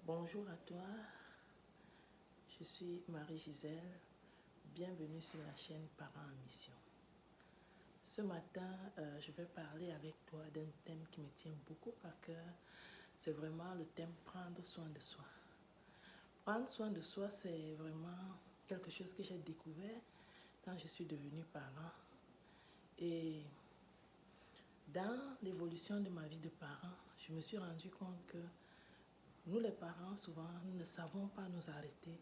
Bonjour à toi, je suis Marie-Gisèle, bienvenue sur la chaîne Parents en Mission. Ce matin, je vais parler avec toi d'un thème qui me tient beaucoup à cœur, c'est vraiment le thème prendre soin de soi. Prendre soin de soi, c'est vraiment quelque chose que j'ai découvert quand je suis devenue parent. Et dans l'évolution de ma vie de parent, je me suis rendu compte que nous les parents, souvent, nous ne savons pas nous arrêter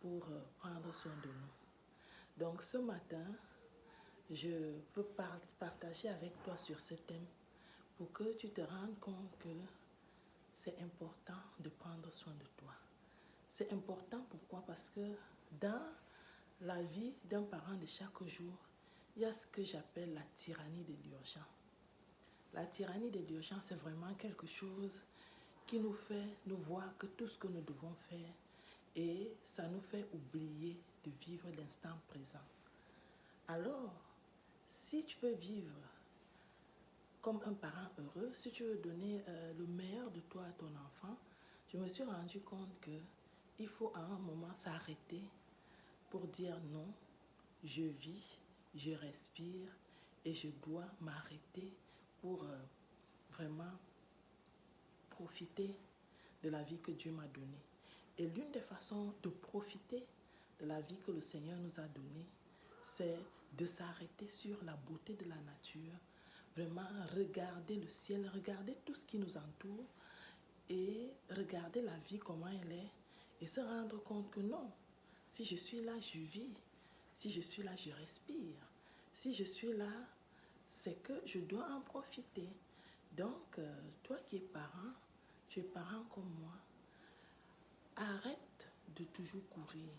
pour prendre soin de nous. Donc ce matin, je veux partager avec toi sur ce thème pour que tu te rendes compte que c'est important de prendre soin de toi. C'est important pourquoi? Parce que dans la vie d'un parent de chaque jour, il y a ce que j'appelle la tyrannie de l'urgence. La tyrannie de l'urgence, c'est vraiment quelque chose qui nous fait nous voir que tout ce que nous devons faire et ça nous fait oublier de vivre l'instant présent. Alors, si tu veux vivre comme un parent heureux, si tu veux donner le meilleur de toi à ton enfant, je me suis rendu compte qu'il faut à un moment s'arrêter pour dire non, je vis, je respire et je dois m'arrêter pour vraiment profiter de la vie que Dieu m'a donnée. Et l'une des façons de profiter de la vie que le Seigneur nous a donnée, c'est de s'arrêter sur la beauté de la nature, vraiment regarder le ciel, regarder tout ce qui nous entoure et regarder la vie comment elle est et se rendre compte que non, si je suis là, je vis, si je suis là, je respire, si je suis là, c'est que je dois en profiter. Donc, toi qui es parent, tu es parent comme moi, arrête de toujours courir.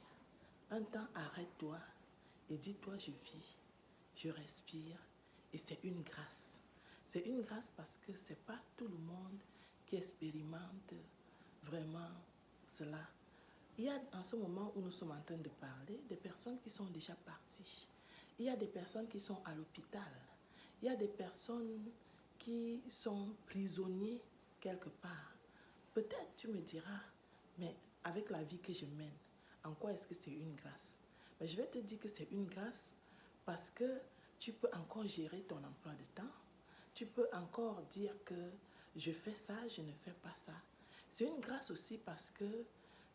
Un temps, arrête-toi et dis-toi, je vis, je respire et c'est une grâce. C'est une grâce parce que ce n'est pas tout le monde qui expérimente vraiment cela. Il y a en ce moment où nous sommes en train de parler des personnes qui sont déjà parties. Il y a des personnes qui sont à l'hôpital. Il y a des personnes qui sont prisonniers quelque part. Peut-être tu me diras, mais avec la vie que je mène, en quoi est-ce que c'est une grâce? Mais je vais te dire que c'est une grâce parce que tu peux encore gérer ton emploi de temps. Tu peux encore dire que je fais ça, je ne fais pas ça. C'est une grâce aussi parce que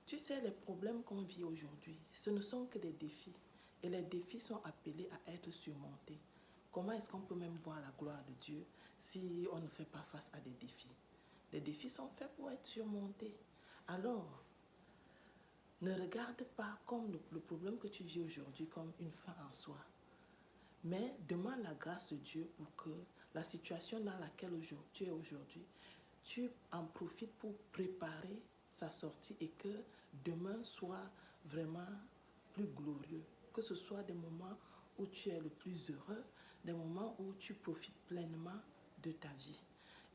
tu sais, les problèmes qu'on vit aujourd'hui, ce ne sont que des défis. Et les défis sont appelés à être surmontés. Comment est-ce qu'on peut même voir la gloire de Dieu si on ne fait pas face à des défis? Les défis sont faits pour être surmontés. Alors, ne regarde pas comme le problème que tu vis aujourd'hui comme une fin en soi. Mais demande la grâce de Dieu pour que la situation dans laquelle tu es aujourd'hui, tu en profites pour préparer sa sortie et que demain soit vraiment plus glorieux. Que ce soit des moments où tu es le plus heureux, des moments où tu profites pleinement de ta vie.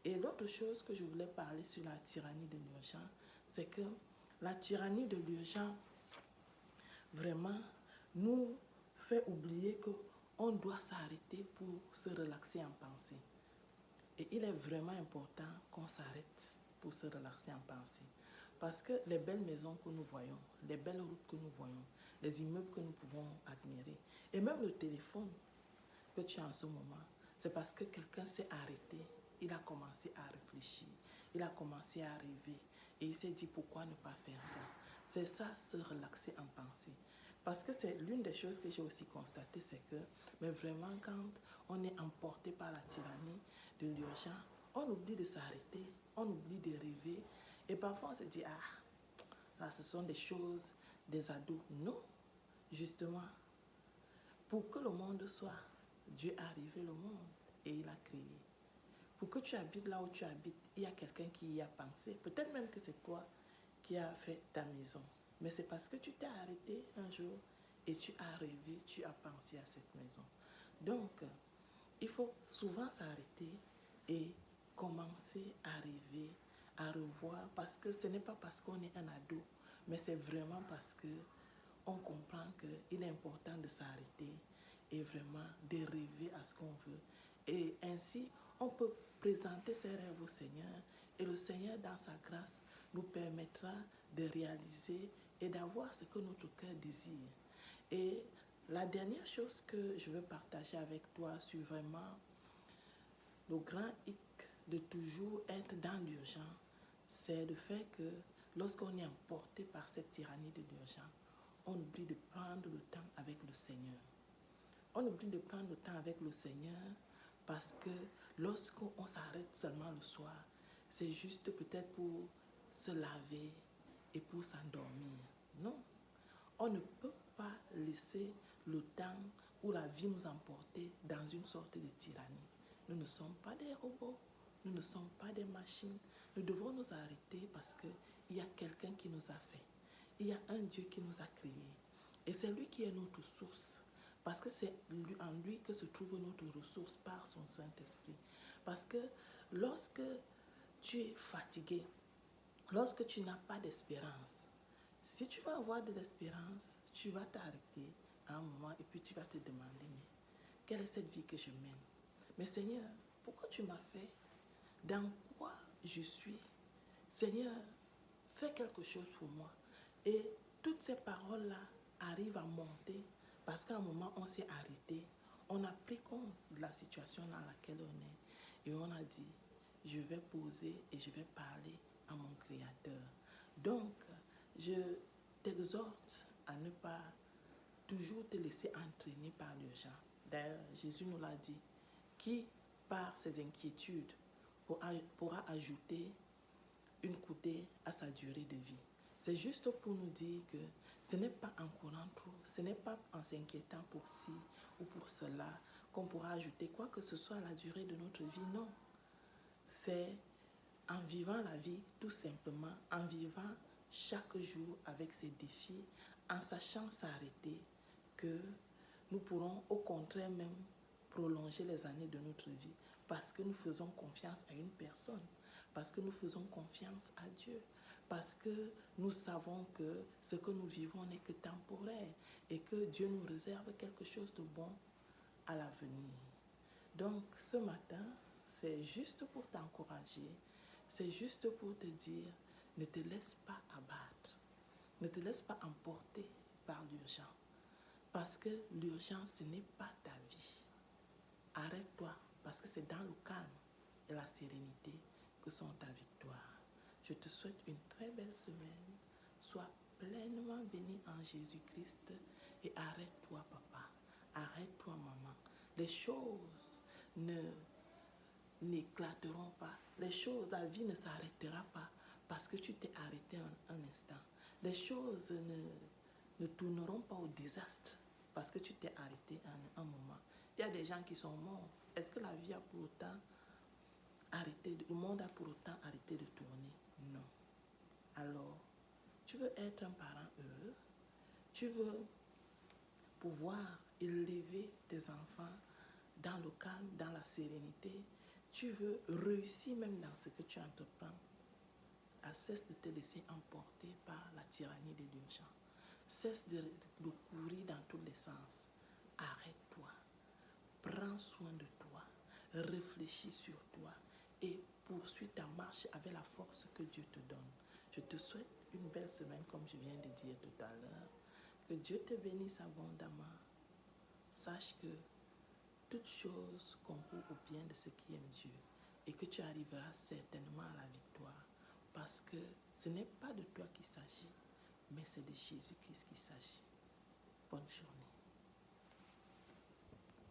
Et l'autre chose que je voulais parler sur la tyrannie de l'urgence, c'est que la tyrannie de l'urgence vraiment nous fait oublier qu'on doit s'arrêter pour se relaxer en pensée. Et il est vraiment important qu'on s'arrête pour se relaxer en pensée. Parce que les belles maisons que nous voyons, les belles routes que nous voyons, les immeubles que nous pouvons admirer, et même le téléphone que tu as en ce moment, c'est parce que quelqu'un s'est arrêté, il a commencé à réfléchir, il a commencé à rêver, et il s'est dit pourquoi ne pas faire ça. C'est ça, se relaxer en pensée. Parce que c'est l'une des choses que j'ai aussi constatées, c'est que, mais vraiment quand on est emporté par la tyrannie de l'urgence, on oublie de s'arrêter, on oublie de rêver, et parfois on se dit, ah, ce sont des choses des ados. Non, justement, pour que le monde soit, Dieu a arrivé le monde et il a créé. Pour que tu habites là où tu habites, il y a quelqu'un qui y a pensé. Peut-être même que c'est toi qui as fait ta maison. Mais c'est parce que tu t'es arrêté un jour et tu as rêvé, tu as pensé à cette maison. Donc, il faut souvent s'arrêter et commencer à rêver, à revoir. Parce que ce n'est pas parce qu'on est un ado, mais c'est vraiment parce que on comprend qu'il est important de s'arrêter et vraiment de rêver à ce qu'on veut. Et ainsi, on peut présenter ses rêves au Seigneur et le Seigneur, dans sa grâce, nous permettra de réaliser et d'avoir ce que notre cœur désire. Et la dernière chose que je veux partager avec toi sur vraiment le grand hic de toujours être dans l'urgence, c'est le fait que lorsqu'on est emporté par cette tyrannie de l'urgence, on oublie de prendre le temps avec le Seigneur. On oublie de prendre le temps avec le Seigneur parce que lorsqu'on s'arrête seulement le soir, c'est juste peut-être pour se laver et pour s'endormir. Non, on ne peut pas laisser le temps ou la vie nous emporter dans une sorte de tyrannie. Nous ne sommes pas des robots, nous ne sommes pas des machines. Nous devons nous arrêter parce qu'il y a quelqu'un qui nous a fait. Il y a un Dieu qui nous a créés. Et c'est lui qui est notre source. Parce que c'est en lui que se trouve notre ressource par son Saint-Esprit. Parce que lorsque tu es fatigué, lorsque tu n'as pas d'espérance, si tu vas avoir de l'espérance, tu vas t'arrêter à un moment et puis tu vas te demander, mais quelle est cette vie que je mène? Mais Seigneur, pourquoi tu m'as fait? Dans quoi je suis? Seigneur, fais quelque chose pour moi. Et toutes ces paroles-là arrivent à monter parce qu'à un moment, on s'est arrêté. On a pris compte de la situation dans laquelle on est. Et on a dit, je vais poser et je vais parler à mon Créateur. Donc, je t'exhorte à ne pas toujours te laisser entraîner par l'urgence. D'ailleurs, Jésus nous l'a dit, qui par ses inquiétudes pourra ajouter une coudée à sa durée de vie. C'est juste pour nous dire que ce n'est pas en courant trop, ce n'est pas en s'inquiétant pour ci ou pour cela qu'on pourra ajouter quoi que ce soit à la durée de notre vie. Non, c'est en vivant la vie tout simplement, en vivant chaque jour avec ses défis, en sachant s'arrêter, que nous pourrons au contraire même prolonger les années de notre vie parce que nous faisons confiance à une personne, parce que nous faisons confiance à Dieu, parce que nous savons que ce que nous vivons n'est que temporaire et que Dieu nous réserve quelque chose de bon à l'avenir. Donc ce matin, c'est juste pour t'encourager, c'est juste pour te dire, ne te laisse pas abattre, ne te laisse pas emporter par l'urgence. Parce que l'urgence, ce n'est pas ta vie. Arrête-toi, parce que c'est dans le calme et la sérénité que sont ta victoire. Je te souhaite une très belle semaine. Sois pleinement béni en Jésus-Christ et arrête-toi, papa. Arrête-toi, maman. Les choses n'éclateront pas. Les choses, la vie ne s'arrêtera pas parce que tu t'es arrêté un instant. Les choses ne tourneront pas au désastre parce que tu t'es arrêté à un moment. Il y a des gens qui sont morts. Est-ce que la vie a pour autant arrêté, le monde a pour autant arrêté de tourner? Non. Alors, tu veux être un parent heureux? Tu veux pouvoir élever tes enfants dans le calme, dans la sérénité? Tu veux réussir même dans ce que tu entreprends? Cesse de te laisser emporter par la tyrannie de l'urgence. Cesse de courir dans tous les sens. Arrête-toi. Prends soin de toi. Réfléchis sur toi. Et poursuis ta marche avec la force que Dieu te donne. Je te souhaite une belle semaine, comme je viens de dire tout à l'heure. Que Dieu te bénisse abondamment. Sache que toute chose concourt au bien de ceux qui aiment Dieu. Et que tu arriveras certainement à la victoire. Parce que ce n'est pas de toi qu'il s'agit, mais c'est de Jésus-Christ qu'il s'agit. Bonne journée.